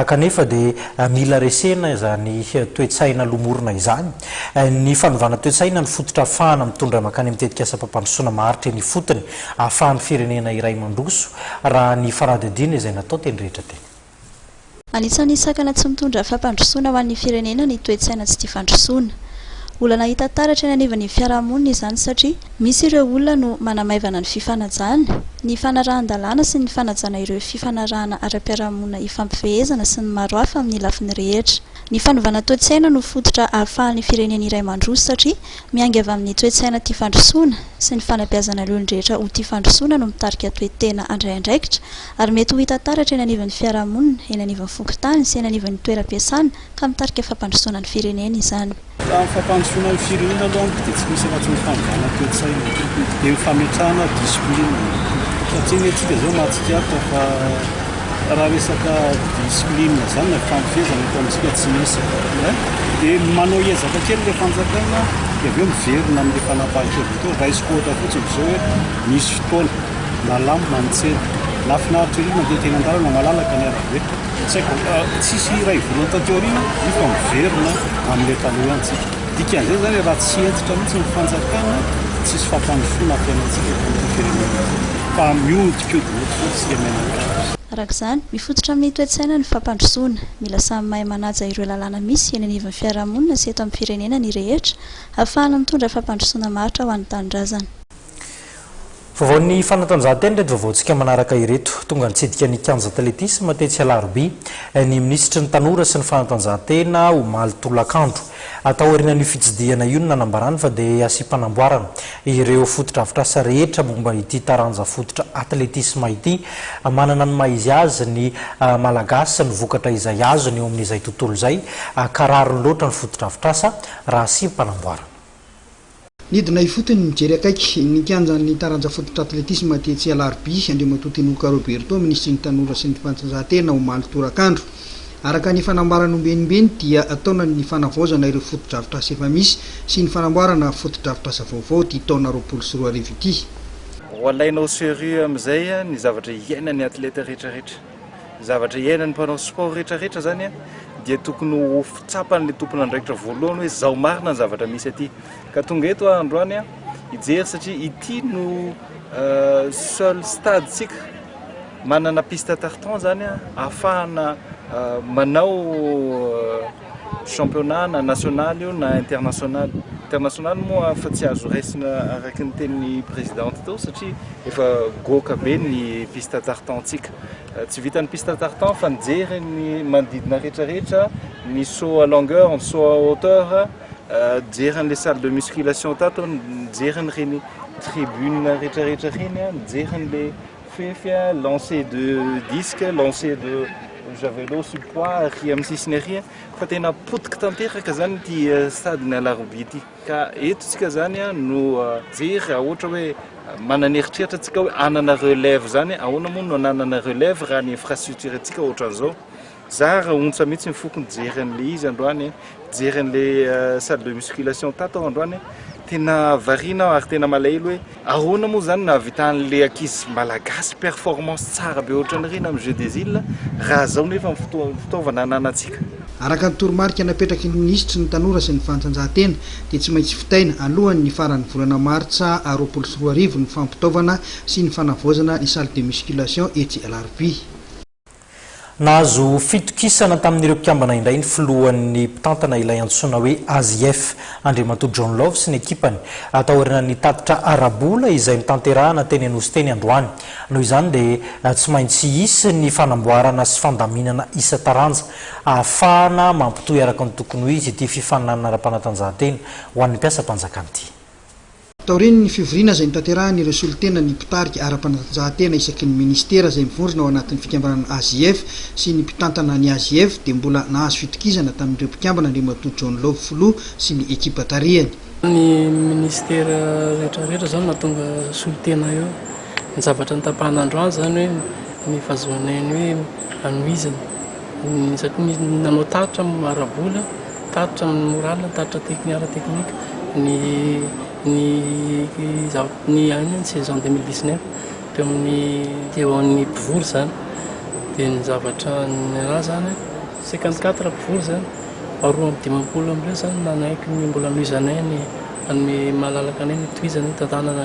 kanefa dia mila resena zany toetsaina lomorona izany ny fanovana toetsaina ny fototra ahafahana mitondra makany mitetika asa mpampandrosoana maharitra ny fotony ahafahan'ny firenena iray mandroso raha ny faradidina izay natao teny rehetra teny. Anisan'ny sakana tsy mitondra fampandrosoana ho an'ny firenena ny toetsaina tsy tia fandrosoana. Olana hita taratra eny anivon'ny fiarahamonina izany satria misy ireo olona no manamaivana ny fifanajana, ny fanarahan-dalàna sy ny fanajana ireo fifanarahana ara-piarahamonina ifampivezana sy ny maro hafa amin'ny lafiny rehetra. Ny fanovana toetsaina no fototra ahafahan'ny firenena iray mandroso satria miainga avy amin'ny toetsaina tia fandrosoana sy ny fanabeazana ny olon-drehetra ho tia fandrosoana no mitarika toetena andraindraikitra ary mety ho hita taratra eny anivon'ny fiarahamonina, eny anivon'ny fokontany sy eny anivon'ny toeram-piasana ka mitarika fampandrosoana ny firenena izany. Amin'ny fampandrosoana ny firenena aloha dia tsy misy raha tsy mifanovana toetsaina dia mifametrahana disipline satria ny antsika izao mahatsikaritra fa raha resaka disipline zany na fampifezana eto amintsika tsy misy dia manao ezaka kely ilay fanjakana dia avy eo miverina amin'ilay fanapahan-kevitra to raisiko ohatra fotsiny izao hoe misy fotoana na lamo na mitsena na finaritra io mandeha teny an-dalana malalaka ny arabe tsy haiko tsisy iray volana tateoriana nefa miverina amin'ilay taloha antsika dikan'izay zany raha tsy entitra mihitsy ny fanjakana tsisy fampandrosoana ampiainantsika firenena fa mihodikodiody fotsy menaka. Araka izany, mifototra amin'ny toetsaina ny fampandrosoana, mila samy mahay manaja ireo lalàna misy eny anivon'ny fiarahamonina sy eto amin'ny firenena ny rehetra, ahafahana mitondra fampandrosoana maharitra ho an'ny tanindrazana. Vaovao ny fanatanjahantena reto vaovaontsika manaraka ireto tonga nitsidika ny kianja atletisme tetsy Alarobia ny minisitry ny tanora sy ny fanatanjahantena Omaly Tolakandro atao aorianan'io fitsidiana io no nanambarany fa dia asy-panamboarana ireo fototra-avitrasa rehetra momba ity taranja fototra atletisme ity manana ny maizy azy ny malagasy ny vokatra izay azony eo amin'izay tontolo izay kararo loatra ny fototra-avitrasa raha asy-panamboarana. Nidina ifotony mijery akaiky ny kianjan'ny taranja fototra atletisme tetsy Alarobia Andriamatoa Tenoka Roberto ministry ny tanora sy ny fanatanjahantena Omaly Tolakandro. Araka ny fanamboarana ombenimbeny dia ataona ny fanavaozana ireo fototra-avitrasa efa misy sy ny fanamboarana fototra-avitrasa vaovao ty taona 2024 ity. Alainao sérieux amin'izay ny zavatra iainan'ny atleta rehetrarehetra, zavatra iainan'ny mpanao sport rehetrarehetra zany dia tokony ho fitsapan'ilay tompona andraikitra voalohany hoe zao marina ny zavatra misy aty ka tonga eto androany hijery satria ity no seul stade tsika manana piste tartan zany ahafahana manao championnat na national io na international moa fa tsy azo raisina araky ny tenin'ny présidente tao satria efa goka be ny piste tartan tsika tsy vitan'ny piste tartan fa nijery ny manodidina rehetrarehetra ny saut à longueur ny saut à hauteur nijery les salles de musculation tato nijery reny tribune rehetrarehetra reny nijery le fefy lancer de disque lancer de javelot sur poids ry amin'ny sisiny arya fa tena potika tanteraka zany ty stadiny Alarobia ity ka eto tsika zany no jery ohatra hoe mananeritreritra tsika hoe anana relève zany ahoana moa no ananana relève raha ny infrastructure atsika ohatran'izao zara ontsa mihitsy mifoko nijery an'le izy androany jery an'le salle de musculation tato androany tena variana ary tena malahelo hoe ahoana moa zany nahavitan'le ankizy malagasy performance tsara be ohatran'ireny amin'ny jeu des îles raha zao nefa fitaovana ananantsika. Araka ny toromarika napetraky ny ministry ny tanora sy ny fanatanjahantena dia tsy maintsy fitaina alohan'ny faran'ny volana martsa 2024 ny fampitaovana sy ny fanavaozana ny salle de musculation etsy Alarobia. Nahazo fitokisana tamin'ireo mpikambana indray ny filohan'ny mpitantana ilay antsoina hoe AZF Andriamatoa John Love sy ny ekipany atao aorianan'ny tatitra arabola izay mitanterahana teny Anosy teny androany. Noho izany dia tsy maintsy hisy ny fanamboarana sy fandaminana isa-taranja ahafahana mampitohy araka ny tokony ho izy ity fifaninanana ara-panatanjahantena ho an'ny mpiasa-panjakana ity. Taoriny ny fivoriana izay nitanterahany ireo solitena ny mpitarika ara-panatanjahantena isaky ny ministera izay mivondrona ao anatin'ny fikambanana AZF sy ny mpitantana ny AZF dia mbola nahazo fitokizana tamin'ireo mpikambana Andriamatoa John Love Filoha sy ny ekipa tarihany. Ny ministera rehetrarehetra zany mahatonga solitena eo ny zavatra ny tapahana androany zany hoe ny fahazoanainy hoe anoizana satria nanao taritra arabola, taritra moral, taritra teknika ny ny any saison 2019 teo amin'ny teo amin'ny mpivory zany dia ny zavatra ny raha zany 54 mpivory zany aroa amin'ny 50 amin'ireo zany nanaiky ny mbola noizanay ny anome malalaka anay ny tohizany tantanana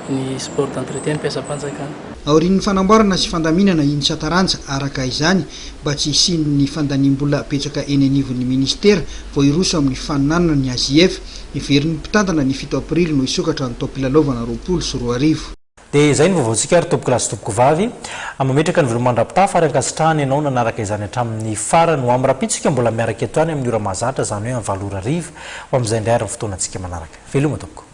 ny sport d'entretien mpiasa-panjakana. Aorian'ny fanamboarana sy fandaminana insataranja araka izany mba tsy hisiny ny fandaniam-bola apetraka eny anivon'ny ministera vao iroso amin'ny faninanana ny AJF iverin'ny mpitantana ny 7 aprily no isokatra ny taom-pilalaovana 24 dia izay ny vaovaontsika ary tompoko lasy tompoko vavy mametraka ny velomandra-pitafa ary ankasitrahany ianao nanaraka izany hatramin'ny farany ho amin'ny rapitsika mbola miaraka eto any amin'ny ora mahazatra zany hoe amin'ny 7 ariva ho amin'izay indray ary ny fotoanantsika manaraka veloma tompoko.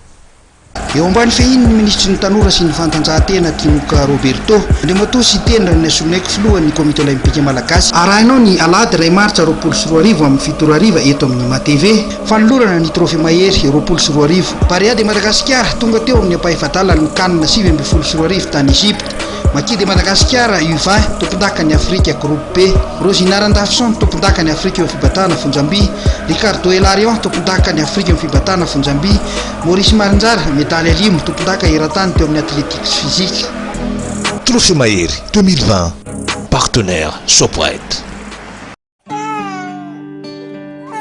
Eo ambany fehiny ny ministry ny tanora sy ny fantanjahantena Tinoka Roberto andriamatoa sy tendra ny nasonaiko filohan'ny komite olimpika malagasy arahinao ny alady ray martsa 24 amin'ny 7 eto amin'ny MATV fanolorana ny trophée mahery 24 Barea de Madagasikara tonga teo amin'ny ampahefatala ny kanina 7 tany Egypte Maki de Madagasikara U20 tompondaka ny Afrika groupe B Rosina Randafson tompondaka ny Afrika eo fibatana Fonjambi Ricardo Elarion tompondaka ny Afrika eo fibatana Fonjambi Maurice Marinjara médaille limo tompondaka eratany teo amin'ny athlétique physique. Trophée Mahery 2020 partenaire Sopret.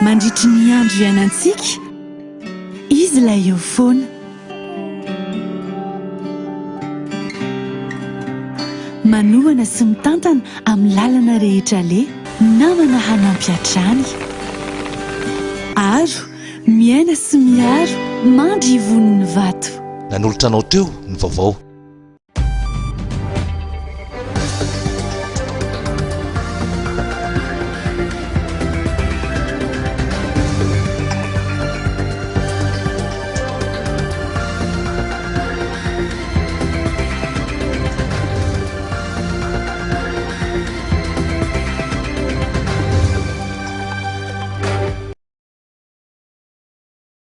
Mandritry ny andro ianantsika izy ilay eo foana manohana sy mitantana amin'ny lalana rehetra le namana hanampy hatrany aro miaina sy miaro mandry ivoniny vato nanolotra anao teo ny vaovao